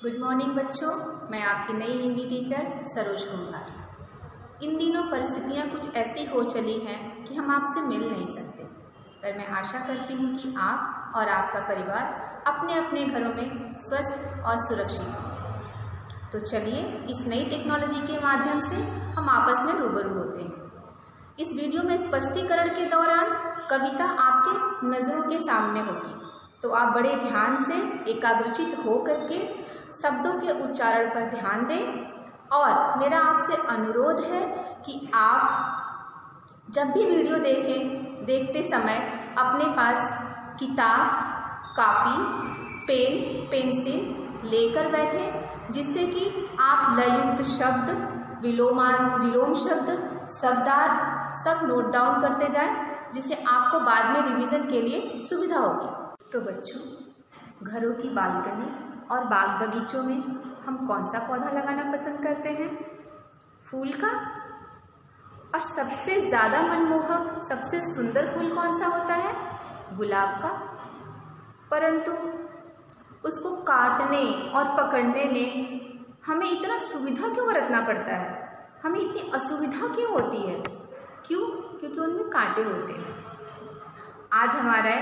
Good morning बच्चों, मैं आपकी नई हिंदी टीचर सरोज कुमार। इन दिनों परिस्थितियां कुछ ऐसी हो चली हैं कि हम आपसे मिल नहीं सकते, पर मैं आशा करती हूं कि आप और आपका परिवार अपने अपने घरों में स्वस्थ और सुरक्षित होंगे। तो चलिए इस नई टेक्नोलॉजी के माध्यम से हम आपस में रूबरू होते हैं। इस वीडियो में स्पष्टीकरण के दौरान कविता आपके नज़रों के सामने होगी, तो आप बड़े ध्यान से एकाग्रचित हो करके शब्दों के उच्चारण पर ध्यान दें। और मेरा आपसे अनुरोध है कि आप जब भी वीडियो देखते समय अपने पास किताब, कापी, पेन, पेंसिल लेकर बैठें, जिससे कि आप लययुक्त शब्द, विलोम शब्द, शब्दार्थ सब नोट डाउन करते जाएं, जिससे आपको बाद में रिवीजन के लिए सुविधा होगी। तो बच्चों, घरों की बालकनी और बाग बगीचों में हम कौन सा पौधा लगाना पसंद करते हैं? फूल का। और सबसे ज़्यादा मनमोहक, सबसे सुंदर फूल कौन सा होता है? गुलाब का। परंतु उसको काटने और पकड़ने में हमें इतना सुविधा क्यों बरतना पड़ता है? हमें इतनी असुविधा क्यों होती है? क्यों? क्योंकि उनमें कांटे होते हैं। आज हमारा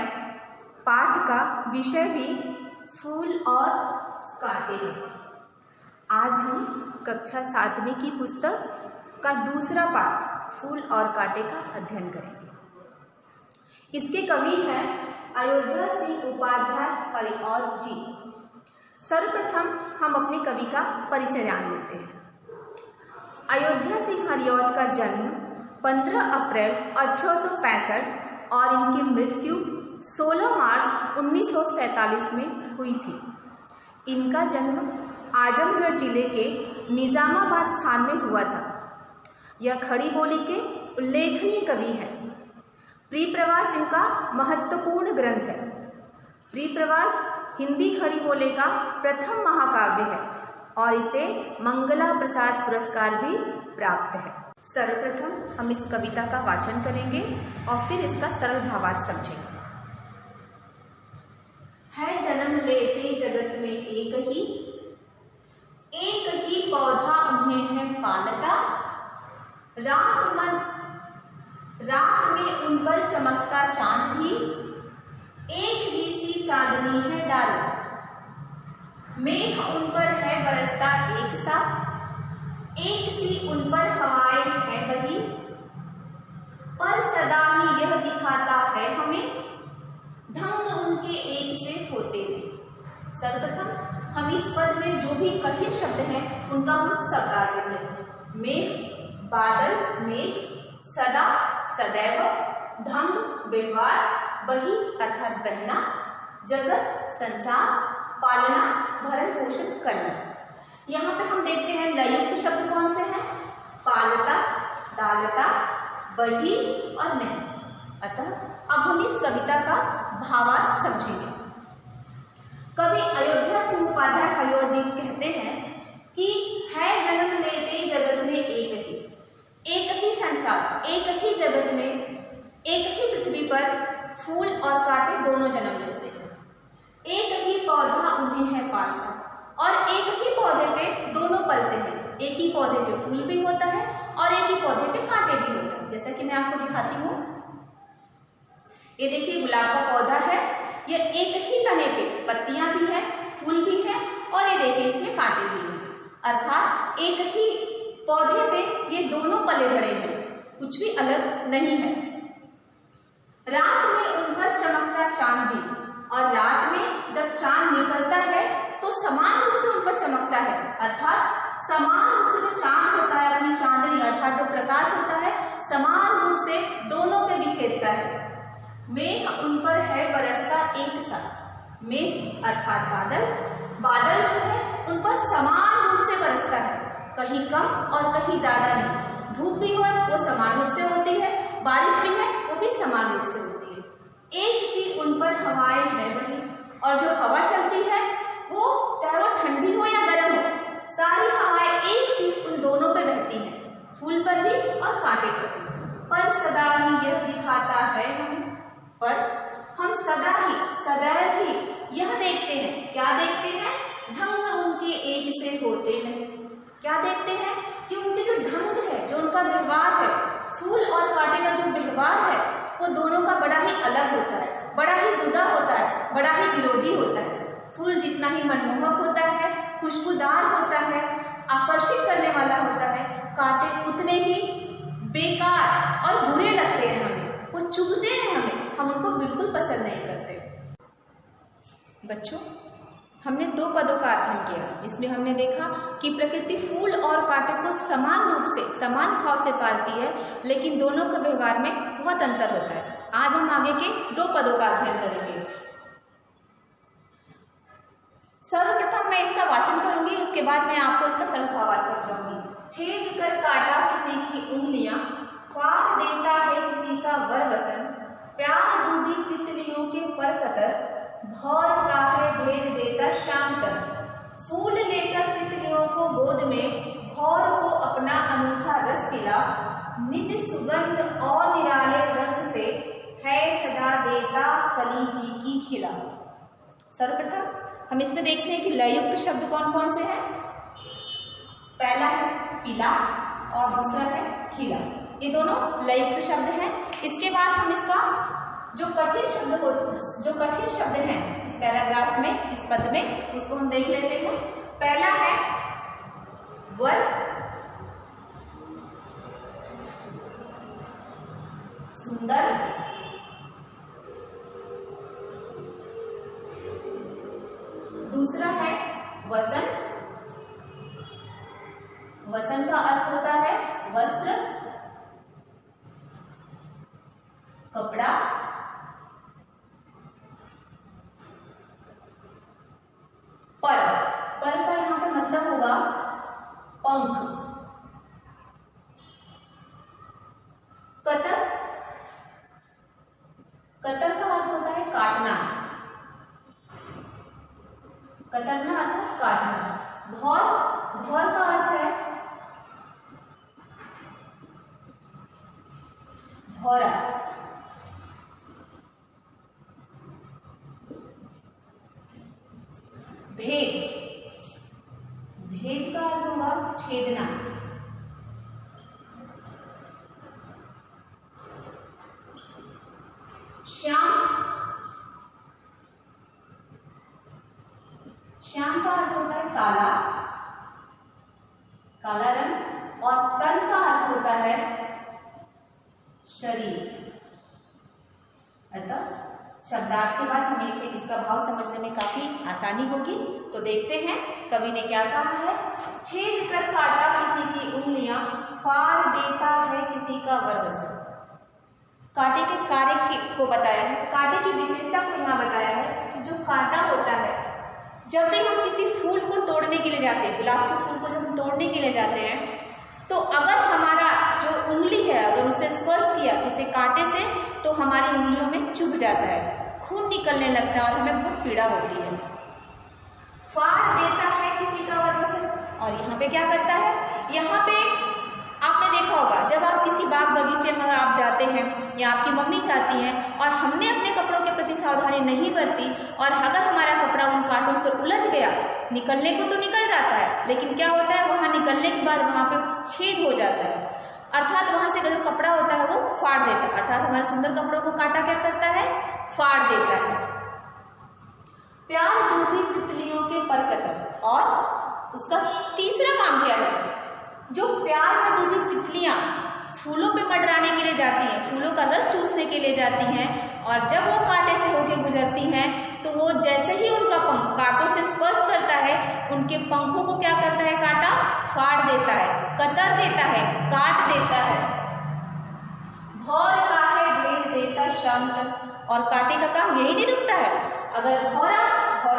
पाठ का विषय भी फूल और कांटे हैं। आज हम कक्षा 7वीं की पुस्तक का दूसरा पाठ फूल और कांटे का अध्ययन करेंगे। इसके कवि हैं अयोध्या सिंह उपाध्याय हरिऔध जी। सर्वप्रथम हम अपने कवि का परिचय जान लेते हैं। अयोध्या सिंह हरिऔध का जन्म 15 अप्रैल 1865 और इनकी मृत्यु 16 मार्च 1947 में हुई थी। इनका जन्म आजमगढ़ जिले के निजामाबाद स्थान में हुआ था। यह खड़ी बोली के उल्लेखनीय कवि हैं। प्रियप्रवास इनका महत्वपूर्ण ग्रंथ है। प्रियप्रवास हिंदी खड़ी बोले का प्रथम महाकाव्य है और इसे मंगला प्रसाद पुरस्कार भी प्राप्त है। सर्वप्रथम हम इस कविता का वाचन करेंगे और फिर इसका सरल भावार्थ समझेंगे। है जन्म लेते जगत में एक ही पौधा उन्हें है पालता। रात में उन पर चमकता चांद भी एक ही सी चांदनी है डालता। मेघ उन पर है बरसता एक सा, एक सी उन पर हवाएं है बही। पर सदा ही यह दिखाता है हमें ढंग उनके एक से होते हैं। सर्वप्रथम हम इस पद में जो भी कठिन शब्द हैं उनका हम शब्दार्थ लेते हैं। मेघ, बादल, मेघ, सदा, सदैव, ढंग, व्यवहार, बही अर्थात बहना, जगत, संसार, पालना, भरण पोषण करना। यहाँ पे हम देखते हैं लययुक्त शब्द कौन से हैं? पालता, डालता, बही और नहीं। अतः अब हम इस कविता का भावार्थ समझेंगे। कवि अयोध्या सिंह उपाध्याय हरिऔध जी कहते हैं कि है जन्म लेते जगत में एक ही संसार, एक ही जगत में, एक ही पृथ्वी पर फूल और कांटे दोनों जन्म लेते हैं। एक ही पौधा उन्हें है पालता और एक ही पौधे पे दोनों पलते हैं। एक ही पौधे पे फूल भी होता है और एक ही पौधे पे कांटे भी होते हैं। जैसा कि मैं आपको दिखाती हूँ, ये देखिए गुलाब का पौधा है। ये एक ही तने पे पत्तियां भी हैं, फूल भी है और ये देखिए इसमें कांटे भी हैं। अर्थात एक ही पौधे पे ये दोनों पले बड़े हैं, कुछ भी अलग नहीं है। रात में उन पर चमकता चांद भी, और रात में जब चांद निकलता है तो समान रूप से उन पर चमकता है। अर्थात समान रूप से जो चांद होता है, अपनी चांदनी अर्थात जो प्रकाश होता है, समान रूप से दोनों पे बिखेरता है। मेघ उन पर है बरसता एक सा। मेघ अर्थात बादल, बादल जो है उन पर समान रूप से बरसता है, कहीं कम और कहीं ज्यादा नहीं। धूप भी हो वो समान रूप से होती है, बारिश भी है वो भी समान रूप से होती है। एक सी उन पर हवाएं है बही, और जो हवा चलती है वो चाहे वो ठंडी हो या गर्म हो, सारी हवाएं एक सी उन दोनों पे बहती हैं, फूल पर भी और कांटे पर भी। पर सदा ही यह दिखाता है हमें, पर हम सदा ही, सदैव ही यह देखते हैं। क्या देखते हैं? ढंग उनके के एक से होते नहीं। क्या देखते हैं कि उनके जो ढंग है, जो उनका व्यवहार है, फूल और कांटे का जो व्यवहार है वो दोनों का बड़ा ही अलग होता है, बड़ा ही जुदा होता है, बड़ा ही विरोधी होता है। फूल जितना ही मनमोहक होता है, खुशबूदार होता है, आकर्षित करने वाला होता है, कांटे उतने ही बेकार और बुरे लगते हैं हमें, वो चुभते हैं हमें, हम उनको बिल्कुल पसंद नहीं करते। बच्चों, हमने 2 पदों का अध्ययन किया जिसमें हमने देखा कि प्रकृति फूल और कांटे को समान रूप से, समान भाव से पालती है, लेकिन दोनों के व्यवहार में बहुत अंतर होता है। आज हम आगे के 2 पदों का अध्ययन करेंगे। सर्वप्रथम मैं इसका वाचन करूंगी, उसके बाद मैं आपको इसका सरल भावार्थ समझाऊंगी। छेद कर काटा किसी की उंगलियां, फाड़ देता है किसी का वरवसन, प्यार डूबी तितलियों के पर कतर, भौर का है भेद देता शाम तक। फूल लेकर तितलियों को गोद में, भौर को अपना अनूठा रस पिला, निज सुगंध और निराले रंग से, है सदा देता कली जी की खिला। सर्वप्रथम हम इसमें देखते हैं कि लययुक्त शब्द कौन कौन से हैं। पहला है पीला और दूसरा है खिला, ये दोनों लययुक्त शब्द हैं। इसके बाद हम इसका जो कठिन शब्द हैं इस पैराग्राफ में, इस पद में, उसको हम देख लेते हैं। पहला है वर, सुंदर, दूसरा है वसन। वसन का अर्थ होता है वस्त्र, कपड़ा, पर का यहाँ पे मतलब होगा पंख। कतर, कतर का अर्थ होता है काटना, कतरना अर्थात काटना। भौर, भौर का अर्थ है भौरा। भेद, भेद का अर्थ होगा छेदना। श्याम, श्याम का अर्थ होता है काला, काला रंग। और तन का अर्थ होता है शरीर। अतः शब्दार्थ के बाद हमें इसे, इसका भाव समझने में काफी आसानी होगी। तो देखते हैं कवि ने क्या कहा है। छेद कर काटा किसी की उंगलियां, फाड़ देता है किसी का वरवसन। कांटे के कार्य को बताया है, कांटे की विशेषता को यहाँ बताया है। जो कांटा होता है, जब भी हम किसी फूल को तोड़ने के लिए जाते हैं, गुलाब के फूल को जब हम तोड़ने के लिए जाते हैं, तो अगर हमारा जो उंगली है, अगर उसे स्पर्श किया किसी कांटे से, तो हमारी उंगलियों में चुभ जाता है, खून निकलने लगता है और हमें बहुत पीड़ा होती है। फाड़ देता है किसी का वरवसन, और यहाँ पे क्या करता है, यहाँ पे आपने देखा होगा जब आप किसी बाग बगीचे में आप जाते हैं या आपकी मम्मी जाती हैं और हमने अपने कपड़ों के प्रति सावधानी नहीं बरती और अगर हमारा कपड़ा उन कांटों से उलझ गया, निकलने को तो निकल जाता है, लेकिन क्या होता है, वहाँ निकलने के बाद वहाँ पे छेद हो जाता है, अर्थात वहाँ से जो कपड़ा होता है वो फाड़ देता है, अर्थात हमारे सुंदर कपड़ों को कांटा क्या करता है, फाड़ देता है। प्यार डूबी तितलियों के पर कतर, और उसका तीसरा काम क्या है, जो प्यार में डूबी तितलियां फूलों पे मंडराने के लिए जाती हैं, फूलों का रस चूसने के लिए जाती हैं, और जब वो कांटे से होकर गुजरती हैं तो वो जैसे ही उनका पंख कांटों से स्पर्श करता है, उनके पंखों को क्या करता है, कांटा फाड़ देता है, कतर देता है, काट देता है। भौर का है भेद देता शाम तक, और कांटे का काम यही नहीं रुकता है, अगर भौरा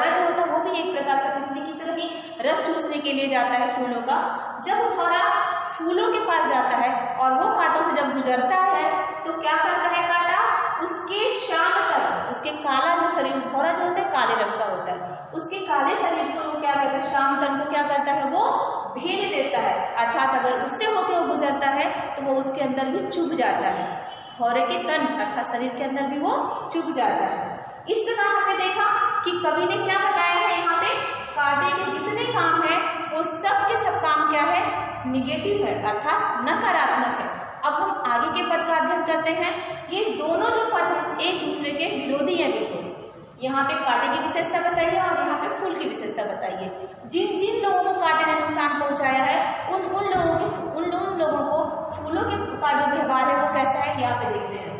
जो होता है वो भी एक प्रकार का तितली की तरह ही रस चूसने के लिए जाता है फूलों का। जब भौरा फूलों के पास जाता है और वो कांटों से जब गुजरता है तो क्या करता है कांटा, उसके शाम तक, उसके काला जो शरीर, भौरा जो होता है काले रंग का होता है, उसके काले शरीर को वो क्या करता है, शाम तक को क्या करता है, वो भेद देता है, अर्थात अगर उससे होकर वो गुजरता है तो वो उसके अंदर भी चुभ जाता है, भौरे के तन अर्थात शरीर के अंदर भी वो चुभ जाता है। इस प्रकार हमने देखा कि कवि ने क्या बताया है, यहाँ पे कांटे के जितने काम वो सब के सब काम क्या है, निगेटिव है अर्थात नकारात्मक है। अब हम आगे के पद का अध्ययन करते हैं। ये दोनों जो पद हैं एक दूसरे के विरोधी हैं बिल्कुल। यहाँ पे कांटे की विशेषता बताइए और यहाँ पे फूल की विशेषता बताइए। जिन जिन लोगों को कांटे ने नुकसान पहुंचाया है उन लोगों को फूलों के का जो व्यवहार है वो कैसा है, यहाँ पे देखते हैं।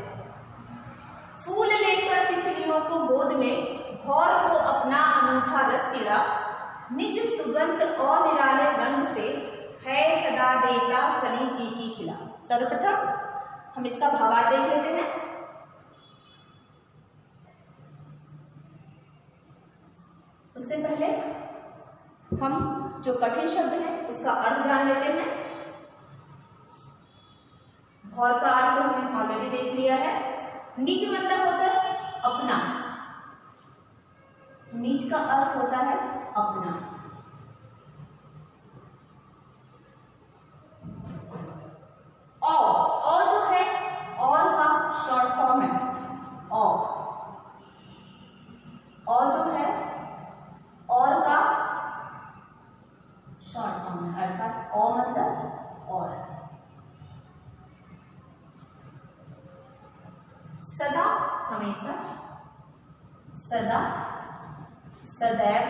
फूल लेकर तितलियों को गोद में, भौर को अपना अनूठा रस पिला, निज सुगंध और निराले रंग से, है सदा देता कली जी की खिला। सर्वप्रथम हम इसका भावार्थ देख लेते हैं। उससे पहले हम जो कठिन शब्द है उसका अर्थ जान लेते हैं। भौर का अर्थ तो हमने ऑलरेडी देख लिया है। निज मतलब होता है अपना, निज का अर्थ होता है अपना। और जो है और का शॉर्ट फॉर्म है और जो है और का शॉर्ट फॉर्म है अर्थात मतलब और। सदा हमेशा, सदा, सदैव,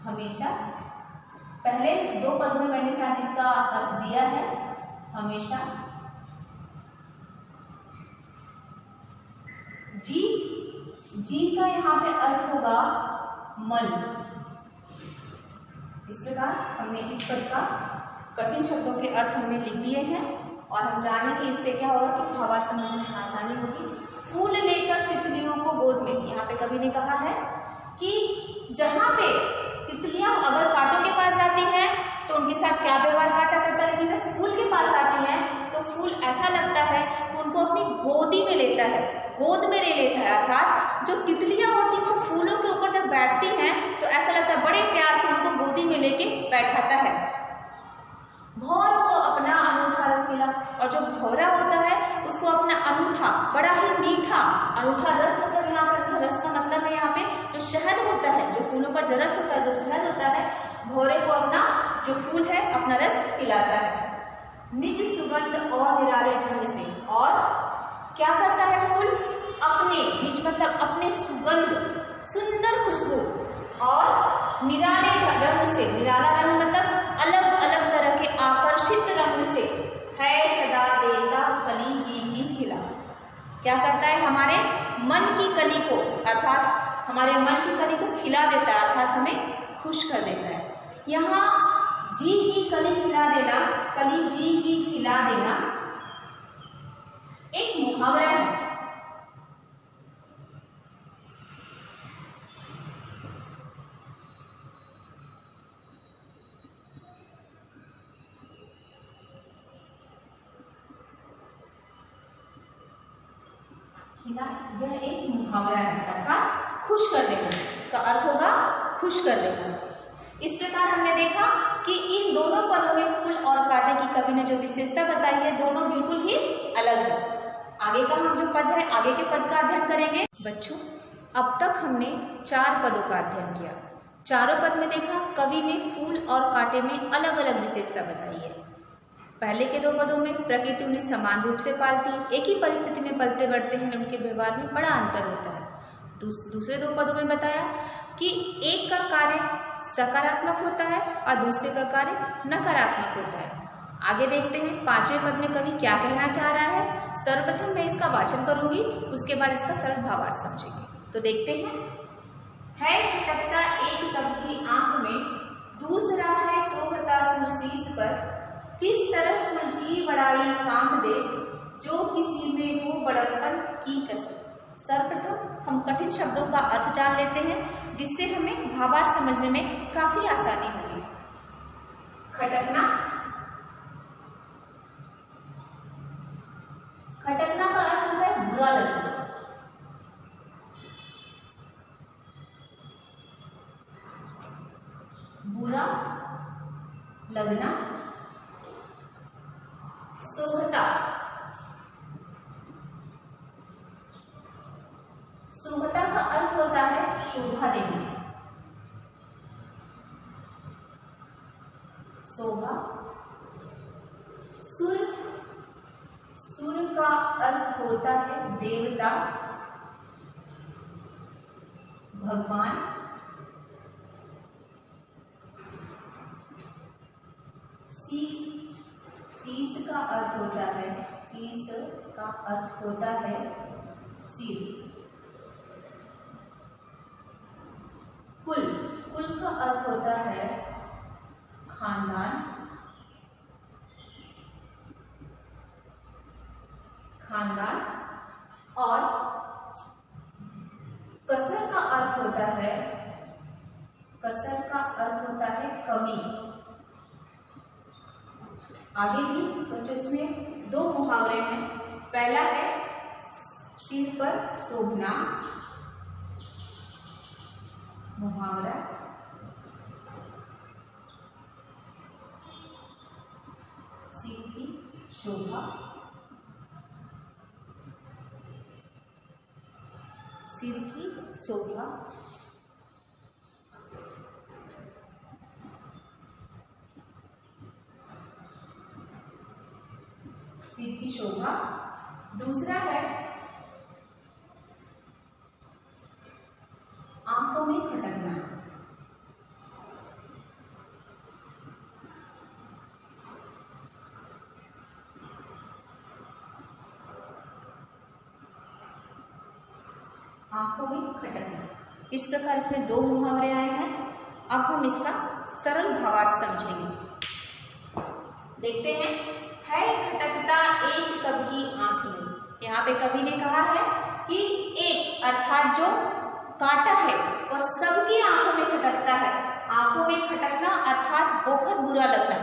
हमेशा। पहले दो पद में मैंने साथ इसका अर्थ दिया है, हमेशा। जी का यहाँ पे अर्थ होगा मन। इस प्रकार हमने इस पद का कठिन शब्दों के अर्थ हमने लिख दिए हैं और हम जाने कि इससे क्या होगा कि भावार्थ समझने में आसानी होगी। फूल लेकर तितलियों को गोद में, यहाँ पे कवि ने कहा है कि जहाँ पे तितलियां अगर कांटों के पास जाती हैं तो उनके साथ क्या व्यवहार काटा करता है, लेकिन जब फूल के पास आती हैं तो फूल ऐसा लगता है कि उनको अपनी गोदी में लेता है, गोद में ले लेता है। अर्थात जो तितलियां होती हैं वो फूलों के ऊपर जब बैठती हैं तो ऐसा लगता है बड़े प्यार से उनको गोदी में लेके बैठाता है। भौर को अपना अनूठा रस मिला, और जो भौरा होता है उसको अपना अनूठा, बड़ा ही मीठा, अनूठा रस मतलब यहाँ पर रस का मतलब है यहाँ पे जो शहद होता है, जो फूलों पर जो रस होता है, जो शहद होता है, भौरे को अपना जो फूल है अपना रस पिलाता है। निज सुगंध और निराले ढंग से, और क्या करता है फूल, अपने, निज मतलब अपने सुगंध, सुंदर खुशबू, और निराले रंग से, निराला रंग मतलब अलग अलग तरह के आकर्षित रंग से, है सदा देता कली जी की खिला। क्या करता है, हमारे मन की कली को, अर्थात हमारे मन की कली को खिला देता है, अर्थात हमें खुश कर देता है। यहाँ जी की कली खिला देना, कली जी की खिला देना एक मुहावरा है। यह एक मुहावरा है अर्थात खुश कर देना, इसका अर्थ होगा खुश कर देना। इस प्रकार हमने देखा कि इन दोनों पदों में फूल और कांटे की कवि ने जो विशेषता बताई है दोनों बिल्कुल ही अलग है। आगे का हम जो पद है, आगे के पद का अध्ययन करेंगे। बच्चों, अब तक हमने 4 पदों का अध्ययन किया। चारों पद में देखा कवि ने फूल और कांटे में अलग अलग विशेषता बताई है। पहले के 2 पदों में प्रकृति उन्हें समान रूप से पालती, एक ही परिस्थिति में पलते बढ़ते हैं, उनके व्यवहार में बड़ा अंतर होता है। दूसरे 2 पदों में बताया कि एक का कार्य सकारात्मक होता है और दूसरे का कार्य नकारात्मक होता है। आगे देखते हैं 5वें पद में कवि क्या कहना चाह रहा है। सर्वप्रथम मैं इसका वाचन करूंगी, उसके बाद इसका सरल भावार्थ समझेंगे। तो देखते हैं, है खटकता एक सबकी आंख में, दूसरा है शोभता सुरशीस पर, किस तरह फूल की बड़ाई काम दे, जो किसी में हो बड़प्पन की कसम। सर्वप्रथम हम कठिन शब्दों का अर्थ जान लेते हैं, जिससे हमें भावार्थ समझने में काफी आसानी होगी। खटकना, खटकना का अर्थ होता है बुरा लगना। बुरा लगना। शोभता, शोभता का अर्थ होता है शोभा देना। शोभा। सुर, सुर का अर्थ होता है देवता, भगवान। शीश, शीश का अर्थ होता है, शीश का अर्थ होता है सिर। कुल, कुल का अर्थ होता है खानदान, खानदान। और कसर का अर्थ होता है, कसर का अर्थ होता है कमी। आगे भी बच्चों इसमें दो मुहावरे हैं। पहला है सिर पर शोभना, मुहावरा। सिर की शोभा, सिर की शोभा। सिर की शोभा। दूसरा है आंखों में खटकना, आंखों में खटकना। इस प्रकार इसमें दो मुहावरे आए हैं। अब हम इसका सरल भावार्थ समझेंगे। देखते हैं, है खटकता एक सबकी आंख में। यहाँ पे कवि ने कहा है कि एक अर्थात जो कांटा है वह सबकी आंखों में खटकता है। आंखों में खटकना अर्थात बहुत बुरा लगना,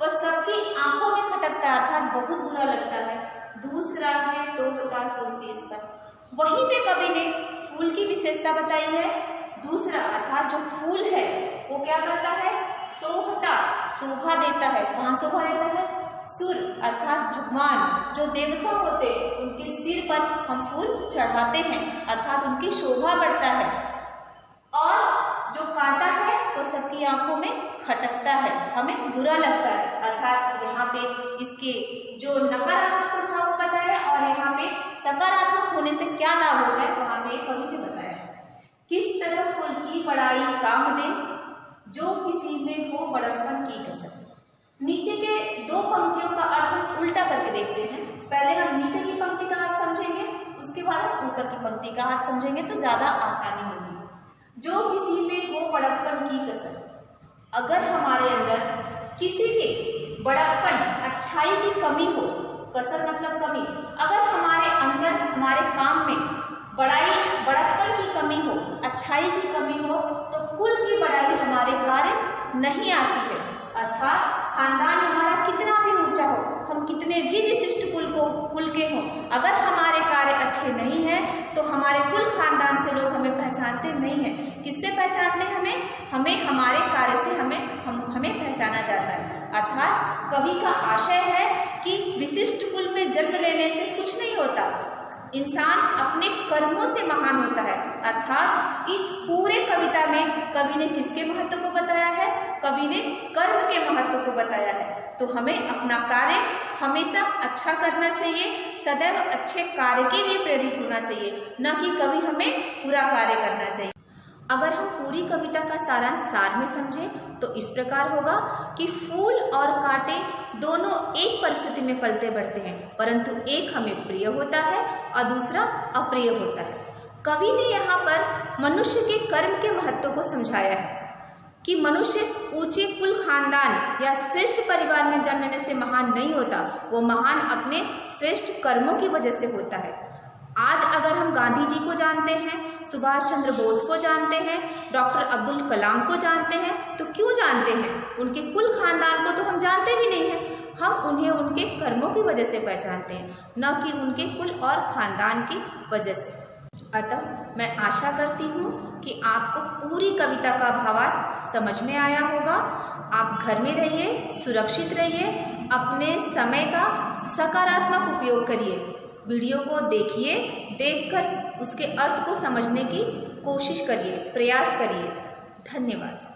वह सबकी आंखों में खटकता है अर्थात बहुत बुरा लगता है। दूसरा है शोभता सो शीश पर। वहीं पे कवि ने फूल की विशेषता बताई है। दूसरा अर्थात जो फूल है वो क्या करता है, शोभता, शोभा देता है। कहाँ शोभा देता है, सुर अर्थात भगवान जो देवता होते उनके सिर पर हम फूल चढ़ाते हैं अर्थात उनकी शोभा बढ़ता है। और जो कांटा है वो सबकी आंखों में खटकता है, हमें बुरा लगता है अर्थात यहाँ पे इसके जो नकारात्मक प्रभाव को बताया और यहाँ पे सकारात्मक होने से क्या लाभ होता है वहां पे कवि ने बताया। किस तरह कुल की बड़ाई काम दे, जो किसी में हो बड़प्पन की कसर। नीचे के दो पंक्तियों का अर्थ उल्टा करके देखते हैं। पहले हम नीचे की पंक्ति का अर्थ समझेंगे, उसके बाद हम ऊपर की पंक्ति का अर्थ समझेंगे तो ज्यादा आसानी होगी। जो किसी में हो बड़प्पन की कसर, अगर हमारे अंदर किसी के बड़प्पन, अच्छाई की कमी हो, कसर मतलब कमी, अगर हमारे अंदर हमारे काम में बड़प्पन की कमी हो, अच्छाई की कमी हो तो कुल की बड़ाई हमारे कार्य नहीं आती है। अर्थात खानदान हमारा कितना भी ऊंचा हो, हम कितने भी विशिष्ट कुल के हों, अगर हमारे कार्य अच्छे नहीं हैं तो हमारे कुल खानदान से लोग हमें पहचानते नहीं हैं। किससे पहचानते हैं हमें हमारे कार्य से हमें पहचाना जाता है। अर्थात कवि का आशय है कि विशिष्ट कुल में जन्म लेने से कुछ नहीं होता, इंसान अपने कर्मों से महान होता है। अर्थात इस पूरे कविता में कवि ने किसके महत्व को बताया है, कवि ने कर्म के महत्व को बताया है। तो हमें अपना कार्य हमेशा अच्छा करना चाहिए, सदैव अच्छे कार्य के लिए प्रेरित होना चाहिए, न कि कभी हमें बुरा कार्य करना चाहिए। अगर हम पूरी कविता का सारांश सार में समझें तो इस प्रकार होगा कि फूल और कांटे दोनों एक परिस्थिति में पलते बढ़ते हैं, परंतु एक हमें प्रिय होता है और दूसरा अप्रिय होता है। कवि ने यहाँ पर मनुष्य के कर्म के महत्व को समझाया है कि मनुष्य ऊंचे कुल खानदान या श्रेष्ठ परिवार में जन्म लेने से महान नहीं होता, वो महान अपने श्रेष्ठ कर्मों की वजह से होता है। आज अगर हम गांधी जी को जानते हैं, सुभाष चंद्र बोस को जानते हैं, डॉक्टर अब्दुल कलाम को जानते हैं, तो क्यों जानते हैं? उनके कुल खानदान को तो हम जानते भी नहीं हैं, हम उन्हें उनके कर्मों की वजह से पहचानते हैं, न कि उनके कुल और खानदान की वजह से। अतः मैं आशा करती हूँ कि आपको पूरी कविता का भावार्थ समझ में आया होगा। आप घर में रहिए, सुरक्षित रहिए, अपने समय का सकारात्मक उपयोग करिए, वीडियो को देखिए, देखकर उसके अर्थ को समझने की कोशिश करिए, प्रयास करिए। धन्यवाद।